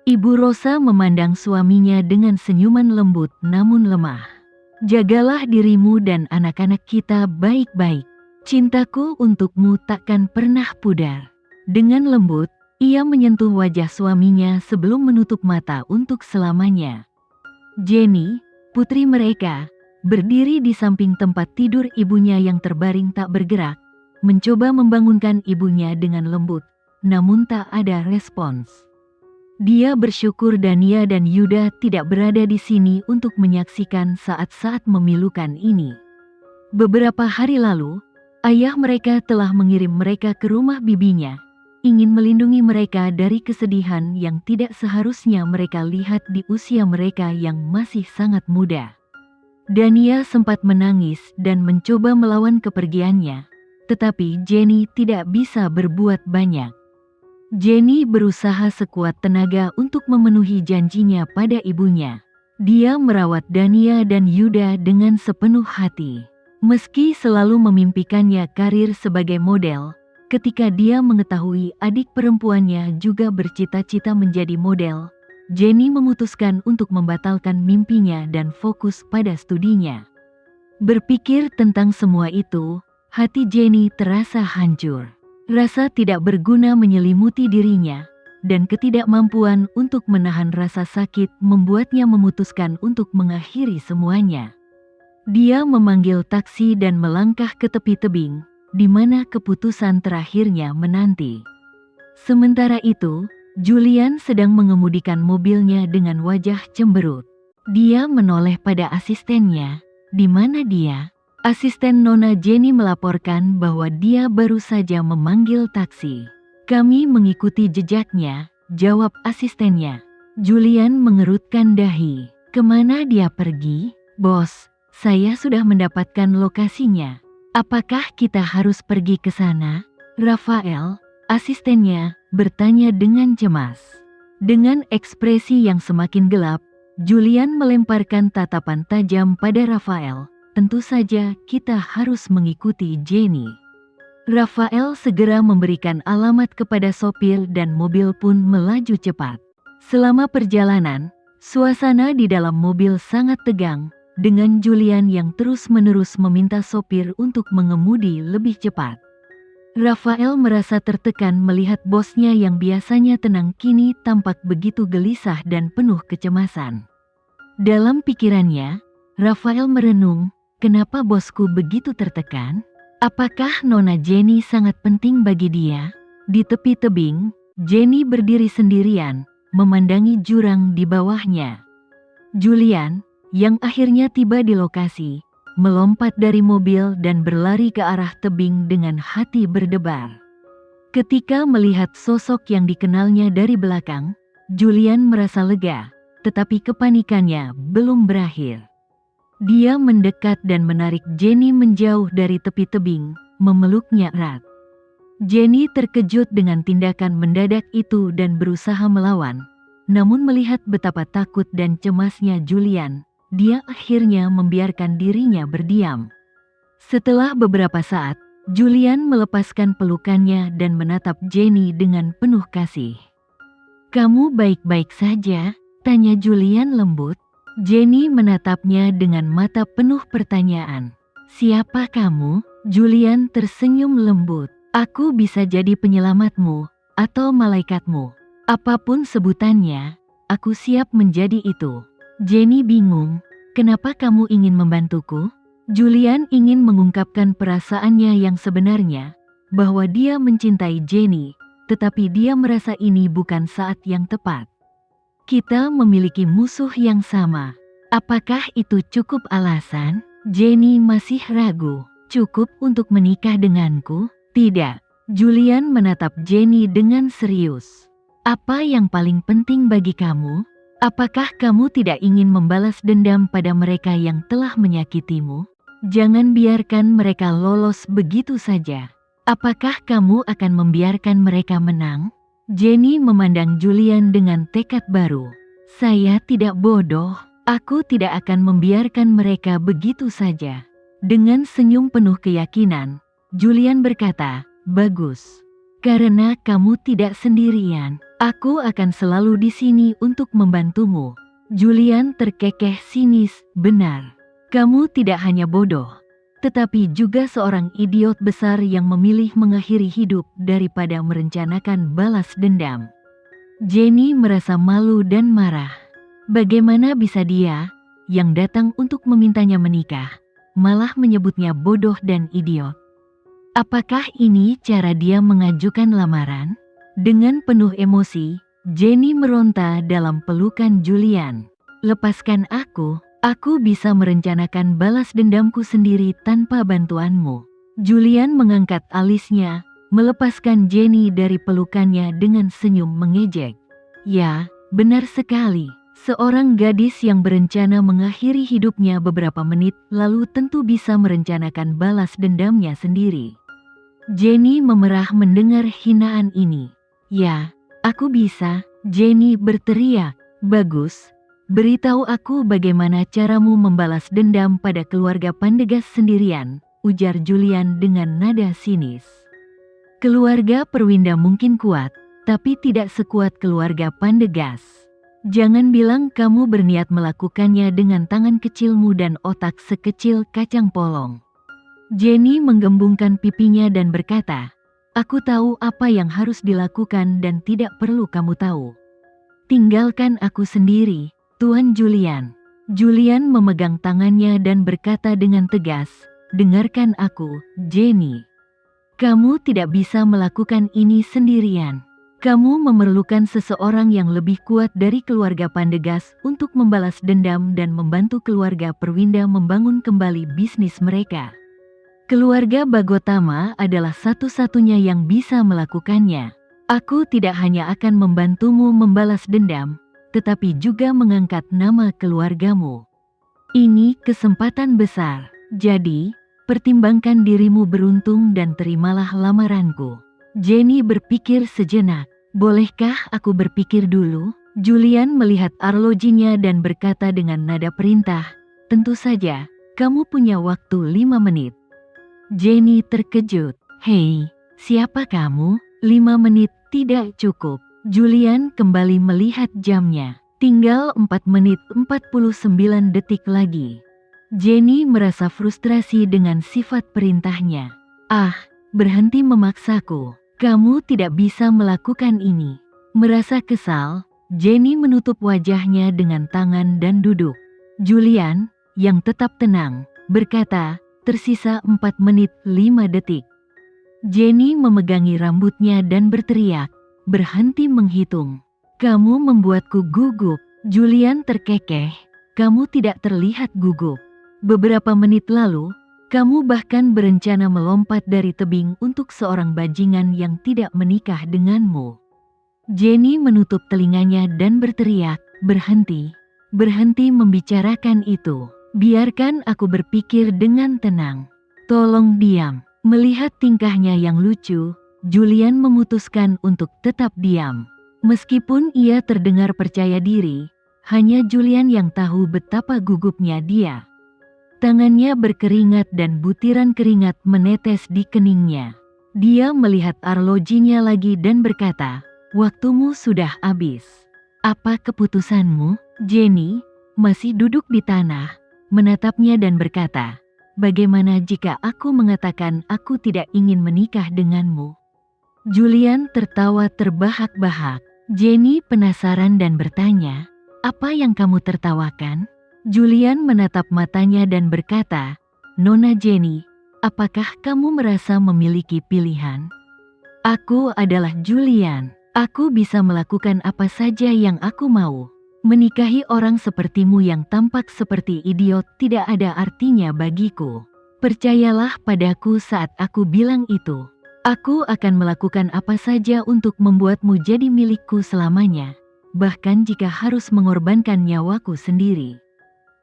Ibu Rosa memandang suaminya dengan senyuman lembut namun lemah. Jagalah dirimu dan anak-anak kita baik-baik. Cintaku untukmu takkan pernah pudar. Dengan lembut, ia menyentuh wajah suaminya sebelum menutup mata untuk selamanya. Jenny, putri mereka, berdiri di samping tempat tidur ibunya yang terbaring tak bergerak, mencoba membangunkan ibunya dengan lembut, namun tak ada respons. Dia bersyukur Dania dan Yuda tidak berada di sini untuk menyaksikan saat-saat memilukan ini. Beberapa hari lalu, ayah mereka telah mengirim mereka ke rumah bibinya, ingin melindungi mereka dari kesedihan yang tidak seharusnya mereka lihat di usia mereka yang masih sangat muda. Dania sempat menangis dan mencoba melawan kepergiannya, tetapi Jenny tidak bisa berbuat banyak. Jenny berusaha sekuat tenaga untuk memenuhi janjinya pada ibunya. Dia merawat Dania dan Yuda dengan sepenuh hati. Meski selalu memimpikannya karir sebagai model, ketika dia mengetahui adik perempuannya juga bercita-cita menjadi model, Jenny memutuskan untuk membatalkan mimpinya dan fokus pada studinya. Berpikir tentang semua itu, hati Jenny terasa hancur. Rasa tidak berguna menyelimuti dirinya, dan ketidakmampuan untuk menahan rasa sakit membuatnya memutuskan untuk mengakhiri semuanya. Dia memanggil taksi dan melangkah ke tepi tebing, di mana keputusan terakhirnya menanti. Sementara itu, Julian sedang mengemudikan mobilnya dengan wajah cemberut. Dia menoleh pada asistennya. Di mana dia? Asisten Nona Jenny melaporkan bahwa dia baru saja memanggil taksi. Kami mengikuti jejaknya, jawab asistennya. Julian mengerutkan dahi. Kemana dia pergi? Bos, saya sudah mendapatkan lokasinya. Apakah kita harus pergi ke sana? Rafael, asistennya, bertanya dengan cemas. Dengan ekspresi yang semakin gelap, Julian melemparkan tatapan tajam pada Rafael. Tentu saja kita harus mengikuti Jenny. Rafael segera memberikan alamat kepada sopir dan mobil pun melaju cepat. Selama perjalanan, suasana di dalam mobil sangat tegang, dengan Julian yang terus-menerus meminta sopir untuk mengemudi lebih cepat. Rafael merasa tertekan melihat bosnya yang biasanya tenang kini tampak begitu gelisah dan penuh kecemasan. Dalam pikirannya, Rafael merenung, kenapa bosku begitu tertekan? Apakah Nona Jenny sangat penting bagi dia? Di tepi tebing, Jenny berdiri sendirian, memandangi jurang di bawahnya. Julian, yang akhirnya tiba di lokasi, melompat dari mobil dan berlari ke arah tebing dengan hati berdebar. Ketika melihat sosok yang dikenalnya dari belakang, Julian merasa lega, tetapi kepanikannya belum berakhir. Dia mendekat dan menarik Jenny menjauh dari tepi tebing, memeluknya erat. Jenny terkejut dengan tindakan mendadak itu dan berusaha melawan. Namun melihat betapa takut dan cemasnya Julian, dia akhirnya membiarkan dirinya berdiam. Setelah beberapa saat, Julian melepaskan pelukannya dan menatap Jenny dengan penuh kasih. "Kamu baik-baik saja?" tanya Julian lembut. Jenny menatapnya dengan mata penuh pertanyaan. "Siapa kamu?" Julian tersenyum lembut. "Aku bisa jadi penyelamatmu, atau malaikatmu. Apapun sebutannya, aku siap menjadi itu." Jenny bingung, "Kenapa kamu ingin membantuku?" Julian ingin mengungkapkan perasaannya yang sebenarnya, bahwa dia mencintai Jenny, tetapi dia merasa ini bukan saat yang tepat. "Kita memiliki musuh yang sama. Apakah itu cukup alasan?" Jenny masih ragu. "Cukup untuk menikah denganku?" "Tidak." Julian menatap Jenny dengan serius. "Apa yang paling penting bagi kamu? Apakah kamu tidak ingin membalas dendam pada mereka yang telah menyakitimu? Jangan biarkan mereka lolos begitu saja. Apakah kamu akan membiarkan mereka menang?" Jenny memandang Julian dengan tekad baru. "Saya tidak bodoh. Aku tidak akan membiarkan mereka begitu saja." Dengan senyum penuh keyakinan, Julian berkata, "Bagus. Karena kamu tidak sendirian, aku akan selalu di sini untuk membantumu. Julian terkekeh sinis, benar. Kamu tidak hanya bodoh, tetapi juga seorang idiot besar yang memilih mengakhiri hidup daripada merencanakan balas dendam. Jenny merasa malu dan marah. Bagaimana bisa dia, yang datang untuk memintanya menikah, malah menyebutnya bodoh dan idiot? Apakah ini cara dia mengajukan lamaran? Dengan penuh emosi, Jenny meronta dalam pelukan Julian. Lepaskan aku bisa merencanakan balas dendamku sendiri tanpa bantuanmu. Julian mengangkat alisnya, melepaskan Jenny dari pelukannya dengan senyum mengejek. Ya, benar sekali. Seorang gadis yang berencana mengakhiri hidupnya beberapa menit lalu tentu bisa merencanakan balas dendamnya sendiri. Jenny memerah mendengar hinaan ini. Ya, aku bisa, Jenny berteriak. Bagus, beritahu aku bagaimana caramu membalas dendam pada keluarga Pandegas sendirian, ujar Julian dengan nada sinis. Keluarga Perwinda mungkin kuat, tapi tidak sekuat keluarga Pandegas. Jangan bilang kamu berniat melakukannya dengan tangan kecilmu dan otak sekecil kacang polong. Jenny menggembungkan pipinya dan berkata, aku tahu apa yang harus dilakukan dan tidak perlu kamu tahu. Tinggalkan aku sendiri, Tuan Julian. Julian memegang tangannya dan berkata dengan tegas, dengarkan aku, Jenny. Kamu tidak bisa melakukan ini sendirian. Kamu memerlukan seseorang yang lebih kuat dari keluarga Pandegas untuk membalas dendam dan membantu keluarga Perwinda membangun kembali bisnis mereka. Keluarga Bagotama adalah satu-satunya yang bisa melakukannya. Aku tidak hanya akan membantumu membalas dendam, tetapi juga mengangkat nama keluargamu. Ini kesempatan besar, jadi pertimbangkan dirimu beruntung dan terimalah lamaranku. Jenny berpikir sejenak. Bolehkah aku berpikir dulu? Julian melihat arlojinya dan berkata dengan nada perintah, tentu saja, kamu punya waktu 5 menit. Jenny terkejut. Hei, siapa kamu? 5 menit tidak cukup. Julian kembali melihat jamnya. Tinggal 4 menit 49 detik lagi. Jenny merasa frustrasi dengan sifat perintahnya. Ah, berhenti memaksaku. Kamu tidak bisa melakukan ini. Merasa kesal, Jenny menutup wajahnya dengan tangan dan duduk. Julian, yang tetap tenang, berkata, tersisa 4 menit 5 detik. Jenny memegangi rambutnya dan berteriak, berhenti menghitung. Kamu membuatku gugup. Julian terkekeh, kamu tidak terlihat gugup. Beberapa menit lalu, kamu bahkan berencana melompat dari tebing untuk seorang bajingan yang tidak menikah denganmu. Jenny menutup telinganya dan berteriak, berhenti. Berhenti membicarakan itu. Biarkan aku berpikir dengan tenang. Tolong diam. Melihat tingkahnya yang lucu, Julian memutuskan untuk tetap diam. Meskipun ia terdengar percaya diri, hanya Julian yang tahu betapa gugupnya dia. Tangannya berkeringat dan butiran keringat menetes di keningnya. Dia melihat arlojinya lagi dan berkata, waktumu sudah habis. Apa keputusanmu? Jenny masih duduk di tanah, menatapnya dan berkata, bagaimana jika aku mengatakan aku tidak ingin menikah denganmu? Julian tertawa terbahak-bahak. Jenny penasaran dan bertanya, apa yang kamu tertawakan? Julian menatap matanya dan berkata, Nona Jenny, apakah kamu merasa memiliki pilihan? Aku adalah Julian. Aku bisa melakukan apa saja yang aku mau. Menikahi orang sepertimu yang tampak seperti idiot tidak ada artinya bagiku. Percayalah padaku saat aku bilang itu. Aku akan melakukan apa saja untuk membuatmu jadi milikku selamanya, bahkan jika harus mengorbankan nyawaku sendiri.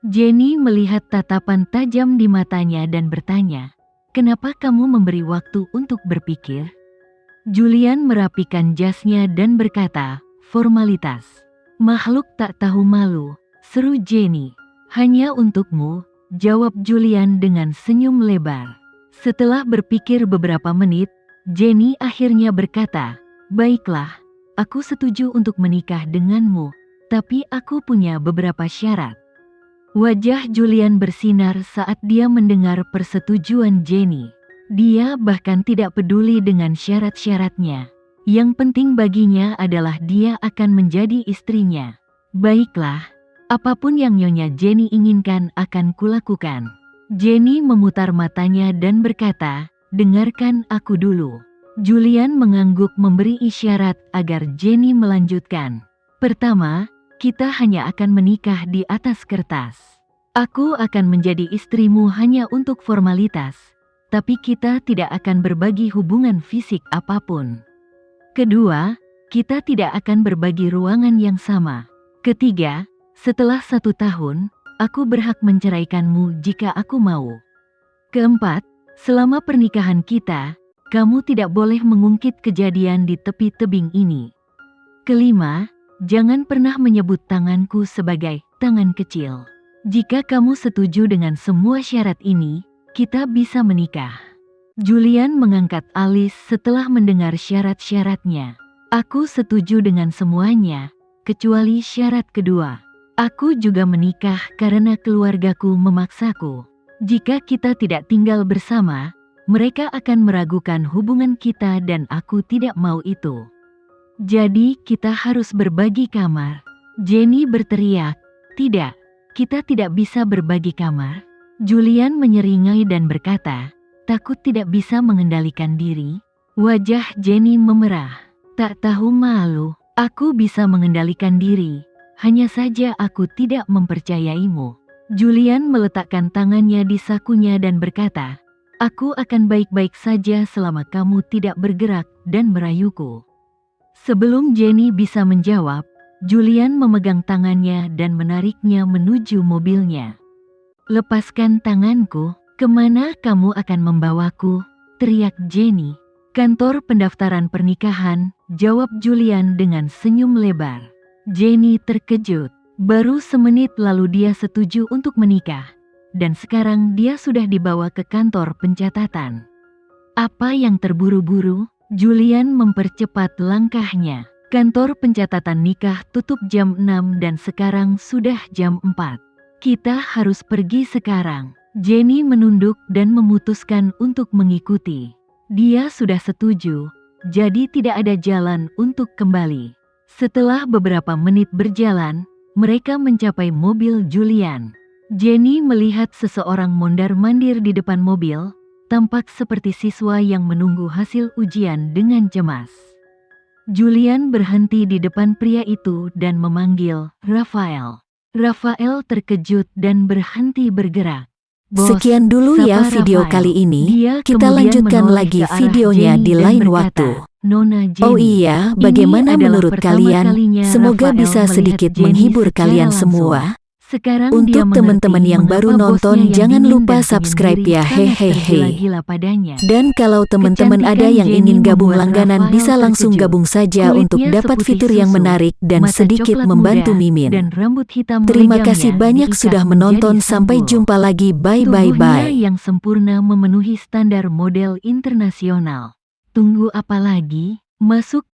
Jenny melihat tatapan tajam di matanya dan bertanya, kenapa kamu memberi waktu untuk berpikir? Julian merapikan jasnya dan berkata, formalitas. Makhluk tak tahu malu, seru Jenny. Hanya untukmu, jawab Julian dengan senyum lebar. Setelah berpikir beberapa menit, Jenny akhirnya berkata, "Baiklah, aku setuju untuk menikah denganmu, tapi aku punya beberapa syarat." Wajah Julian bersinar saat dia mendengar persetujuan Jenny. Dia bahkan tidak peduli dengan syarat-syaratnya. Yang penting baginya adalah dia akan menjadi istrinya. "Baiklah, apapun yang Nyonya Jenny inginkan akan kulakukan." Jenny memutar matanya dan berkata, "Dengarkan aku dulu." Julian mengangguk memberi isyarat agar Jenny melanjutkan. "Pertama, kita hanya akan menikah di atas kertas. Aku akan menjadi istrimu hanya untuk formalitas, tapi kita tidak akan berbagi hubungan fisik apapun. Kedua, kita tidak akan berbagi ruangan yang sama. Ketiga, setelah 1 tahun, aku berhak menceraikanmu jika aku mau. Keempat, selama pernikahan kita, kamu tidak boleh mengungkit kejadian di tepi tebing ini. Kelima, jangan pernah menyebut tanganku sebagai tangan kecil. Jika kamu setuju dengan semua syarat ini, kita bisa menikah." Julian mengangkat alis setelah mendengar syarat-syaratnya. "Aku setuju dengan semuanya, kecuali syarat kedua. Aku juga menikah karena keluargaku memaksaku. Jika kita tidak tinggal bersama, mereka akan meragukan hubungan kita dan aku tidak mau itu. Jadi kita harus berbagi kamar." Jenny berteriak, "Tidak, kita tidak bisa berbagi kamar." Julian menyeringai dan berkata, "Takut tidak bisa mengendalikan diri?" Wajah Jenny memerah. "Tak tahu malu, aku bisa mengendalikan diri. Hanya saja aku tidak mempercayaimu." Julian meletakkan tangannya di sakunya dan berkata, "Aku akan baik-baik saja selama kamu tidak bergerak dan merayuku." Sebelum Jenny bisa menjawab, Julian memegang tangannya dan menariknya menuju mobilnya. "Lepaskan tanganku, kemana kamu akan membawaku?" teriak Jenny. "Kantor pendaftaran pernikahan," jawab Julian dengan senyum lebar. Jenny terkejut. Baru semenit lalu dia setuju untuk menikah, dan sekarang dia sudah dibawa ke kantor pencatatan. Apa yang terburu-buru? Julian mempercepat langkahnya. Kantor pencatatan nikah tutup jam 6 dan sekarang sudah jam 4. "Kita harus pergi sekarang." Jenny menunduk dan memutuskan untuk mengikuti. Dia sudah setuju, jadi tidak ada jalan untuk kembali. Setelah beberapa menit berjalan, mereka mencapai mobil Julian. Jenny melihat seseorang mondar-mandir di depan mobil, tampak seperti siswa yang menunggu hasil ujian dengan cemas. Julian berhenti di depan pria itu dan memanggil, "Rafael." Rafael terkejut dan berhenti bergerak. "Bos, Sekian dulu ya sapa video Rafael?" kali ini. Dia Kita kemudian lanjutkan menoleh lagi ke arah videonya Jenny di dan lain berkata, waktu. "Nona Jenny, Oh iya, ini bagaimana adalah menurut pertama kalian? kalinya Semoga Rafael bisa melihat sedikit Jenny menghibur secara kalian langsung. semua. Sekarang dia Untuk teman-teman mengerti yang baru mengapa nonton, bosnya yang jangan dingin lupa dan subscribe penyendiri ya, sangat hehehe. tergila-gila padanya. Dan kalau teman-teman ada Kecantikan yang Jenny ingin gabung membuat langganan Rafael bisa langsung terkejut. gabung saja Kulitnya untuk dapat seputih fitur yang susu, menarik dan mata sedikit coklat membantu muda, Mimin. dan rambut hitam Terima legamnya kasih banyak diikat sudah menjadi menonton, sampai sanggul. jumpa lagi, bye. Tubuhnya yang sempurna memenuhi standar model internasional. Tunggu apa lagi? Masuk